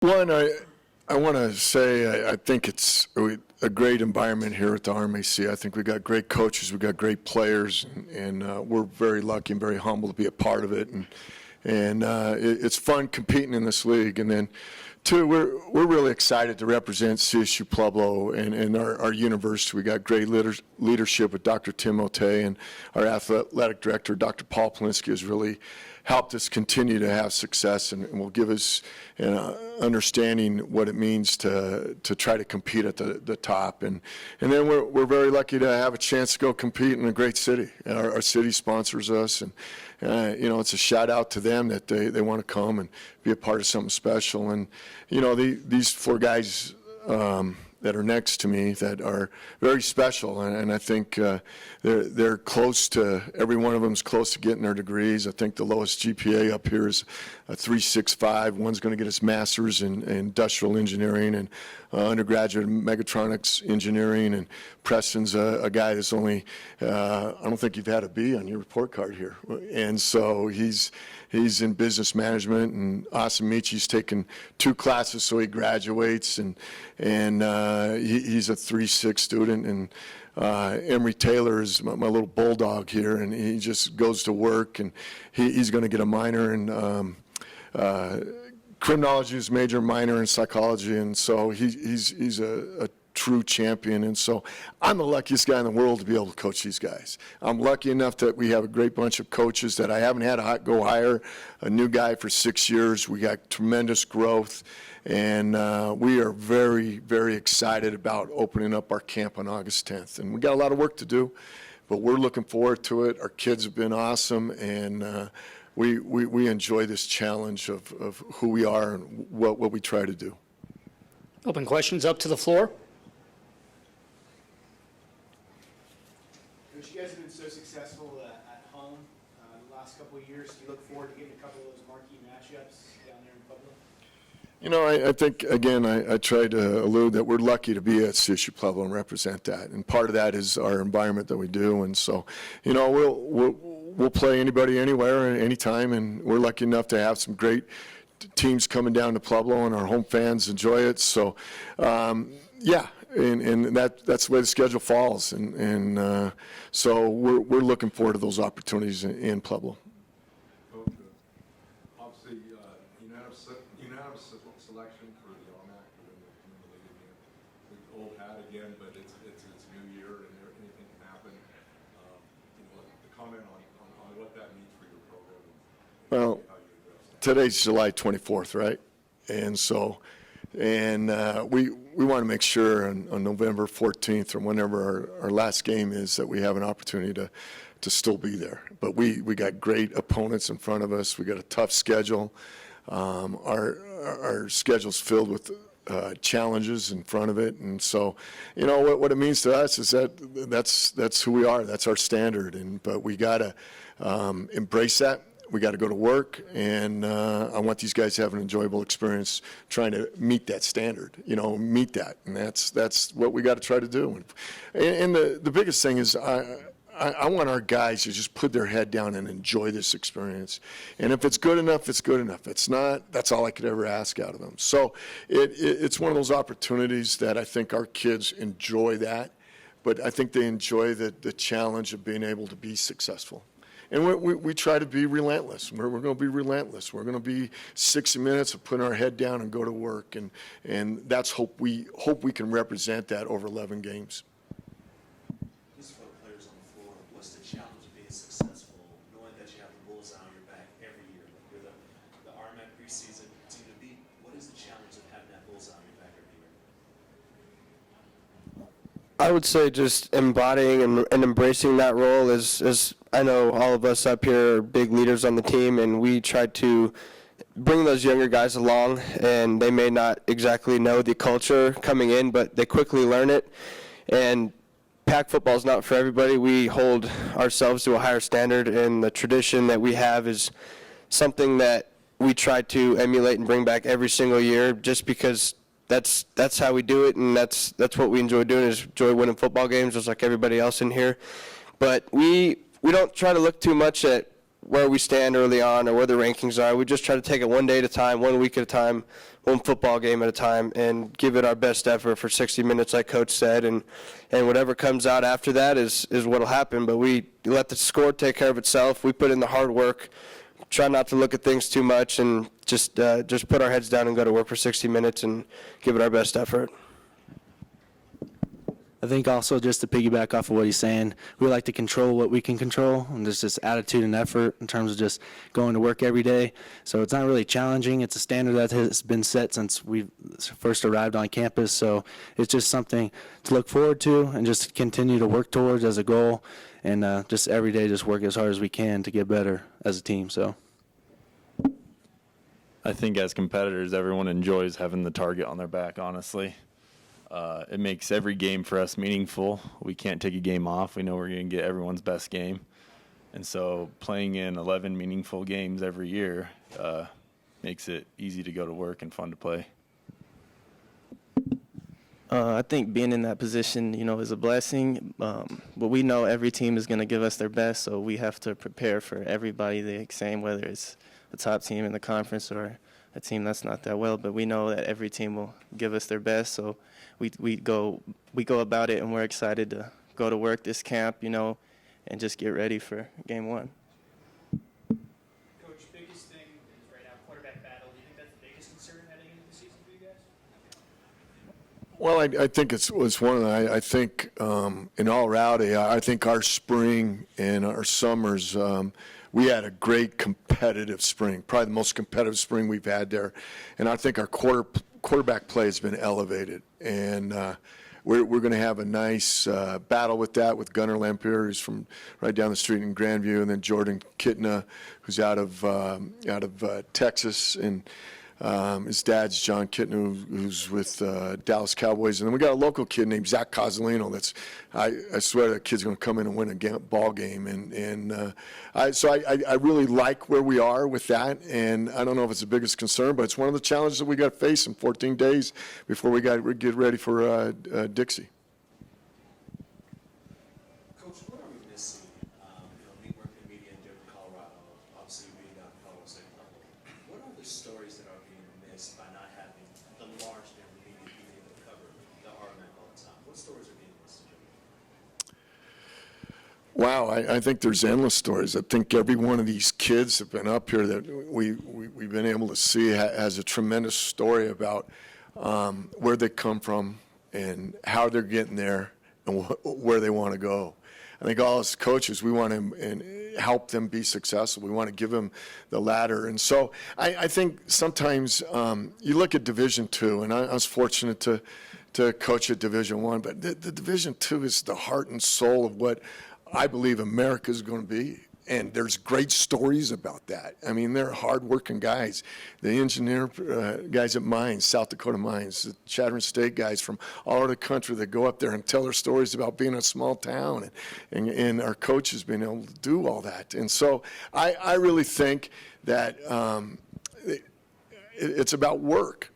One, I want to say I think it's a great environment here at the RMAC. I think we got great coaches, we got great players, and we're very lucky and very humble to be a part of it. And it's fun competing in this league. And then, two, we're really excited to represent CSU Pueblo and our university. We got great leadership with Dr. Tim O'Tay, and our athletic director, Dr. Paul Polinsky, has really helped us continue to have success and will give us understanding what it means to try to compete at the top. And then we're very lucky to have a chance to go compete in a great city. Our city sponsors us, and it's a shout out to them that they want to come and be a part of something special. And these four guys that are next to me that are very special, and I think they're close to, every one of them is close to getting their degrees. I think the lowest GPA up here is a 3.65. One's going to get his master's in industrial engineering and undergraduate in mechatronics engineering, and Preston's a guy that's only, I don't think you've had a B on your report card here, and so he's in business management, and Asamichi's taken 2 classes so he graduates, and he's a 3.6 student, and Emery Taylor is my little bulldog here, and he just goes to work, and he's going to get a minor in criminology, is major, minor in psychology, and so he's a true champion. And so I'm the luckiest guy in the world to be able to coach these guys. I'm lucky enough that we have a great bunch of coaches that I haven't had to go hire a new guy for 6 years. We got tremendous growth, and we are very, very excited about opening up our camp on August 10th. And we got a lot of work to do, but we're looking forward to it. Our kids have been awesome, and we enjoy this challenge of who we are and what we try to do. Open questions up to the floor. Coach, you guys have been so successful at home the last couple of years. Do you look forward to getting a couple of those marquee matchups down there in Pueblo? I think, again, I tried to allude that we're lucky to be at CSU Pueblo and represent that. And part of that is our environment that we do. And so, we'll play anybody, anywhere, anytime. And we're lucky enough to have some great teams coming down to Pueblo, and our home fans enjoy it. So, yeah. And that's the way the schedule falls, and so we're looking forward to those opportunities in Pueblo. Coach, obviously, unanimous selection for the RMAC in the league again. We've old hat again, but it's new year and anything can happen. The comment on what that means for your program. Well, today's July 24th, right? And so. We want to make sure on November 14th or whenever our last game is that we have an opportunity to still be there. But we got great opponents in front of us. We got a tough schedule. Our schedule's filled with challenges in front of it, and so what it means to us is that's who we are. That's our standard, but we got to embrace that. We got to go to work, and I want these guys to have an enjoyable experience trying to meet that standard, meet that. And that's what we got to try to do. And the biggest thing is I want our guys to just put their head down and enjoy this experience. And if it's good enough, it's good enough. If it's not, that's all I could ever ask out of them. So it's one of those opportunities that I think our kids enjoy that, but I think they enjoy the challenge of being able to be successful. And we try to be relentless. We're going to be relentless. We're going to be 60 minutes of putting our head down and go to work. And that's we can represent that over 11 games. Just for the players on the floor, what's the challenge of being successful, knowing that you have the bullseye on your back every year? Like you're the RMAC preseason team to beat. What is the challenge of having that bullseye on your back every year? I would say just embodying and embracing that role is I know all of us up here are big leaders on the team, and we try to bring those younger guys along, and they may not exactly know the culture coming in, but they quickly learn it. And PAC football is not for everybody. We hold ourselves to a higher standard, and the tradition that we have is something that we try to emulate and bring back every single year, just because that's how we do it, and that's what we enjoy doing, is enjoy winning football games just like everybody else in here. But we don't try to look too much at where we stand early on or where the rankings are. We just try to take it one day at a time, 1 week at a time, one football game at a time, and give it our best effort for 60 minutes, like Coach said. And whatever comes out after that is what will happen. But we let the score take care of itself. We put in the hard work, try not to look at things too much, and just put our heads down and go to work for 60 minutes and give it our best effort. I think also just to piggyback off of what he's saying, we like to control what we can control, and there's just attitude and effort in terms of just going to work every day. So it's not really challenging. It's a standard that has been set since we first arrived on campus. So it's just something to look forward to and just continue to work towards as a goal, and just every day just work as hard as we can to get better as a team. So I think as competitors, everyone enjoys having the target on their back, honestly. It makes every game for us meaningful. We can't take a game off. We know we're going to get everyone's best game. And so playing in 11 meaningful games every year makes it easy to go to work and fun to play. I think being in that position, is a blessing. But we know every team is going to give us their best, so we have to prepare for everybody the same, whether it's the top team in the conference or a team that's not that well. But we know that every team will give us their best, so we go about it, and we're excited to go to work this camp, and just get ready for game one. Coach, biggest thing is right now quarterback battle. Do you think that's the biggest concern heading into the season for you guys? Well, I think it was one of the, I think in all reality, I think our spring and our summers, we had a great competitive spring, probably the most competitive spring we've had there. And I think our quarterback play has been elevated. And we're going to have a nice battle with that, with Gunnar Lampier, who's from right down the street in Grandview, and then Jordan Kitna, who's out of Texas, and his dad's John Kitna, who's with Dallas Cowboys. And then we got a local kid named Zach Cozzolino. That's I swear that kid's going to come in and win a ball game. And so I really like where we are with that. And I don't know if it's the biggest concern, but it's one of the challenges that we got to face in 14 days before we get ready for Dixie. Coach, what are we missing? Me working in media in Denver, Colorado, obviously being down at Pueblo State level. What are the stories that are being missed by not having the large Denver media being able to cover the RMAC all the time? What stories are being missed? Wow, I think there's endless stories. I think every one of these kids have been up here that we've been able to see has a tremendous story about where they come from and how they're getting there and where they want to go. I think all as coaches, we want to help them be successful. We want to give them the ladder. And so I think sometimes you look at Division II, and I was fortunate to coach at Division I, but the Division II is the heart and soul of what I believe America is going to be. And there's great stories about that. I mean, they're hard-working guys. The engineer guys at Mines, South Dakota Mines, the Chattering State guys from all over the country that go up there and tell their stories about being a small town, and our coaches being able to do all that. And so I really think that it's about work.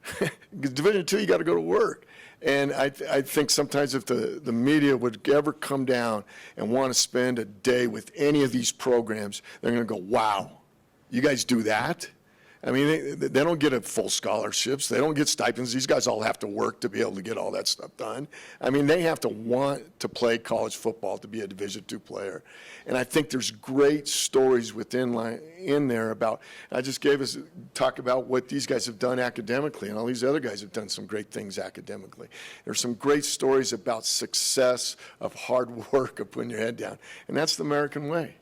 Division II, you got to go to work. And I think sometimes if the media would ever come down and want to spend a day with any of these programs, they're going to go, wow, you guys do that? I mean, they don't get full scholarships. They don't get stipends. These guys all have to work to be able to get all that stuff done. I mean, they have to want to play college football to be a Division II player. And I think there's great stories in there about, I just gave us talk about what these guys have done academically, and all these other guys have done some great things academically. There's some great stories about success, of hard work, of putting your head down. And that's the American way.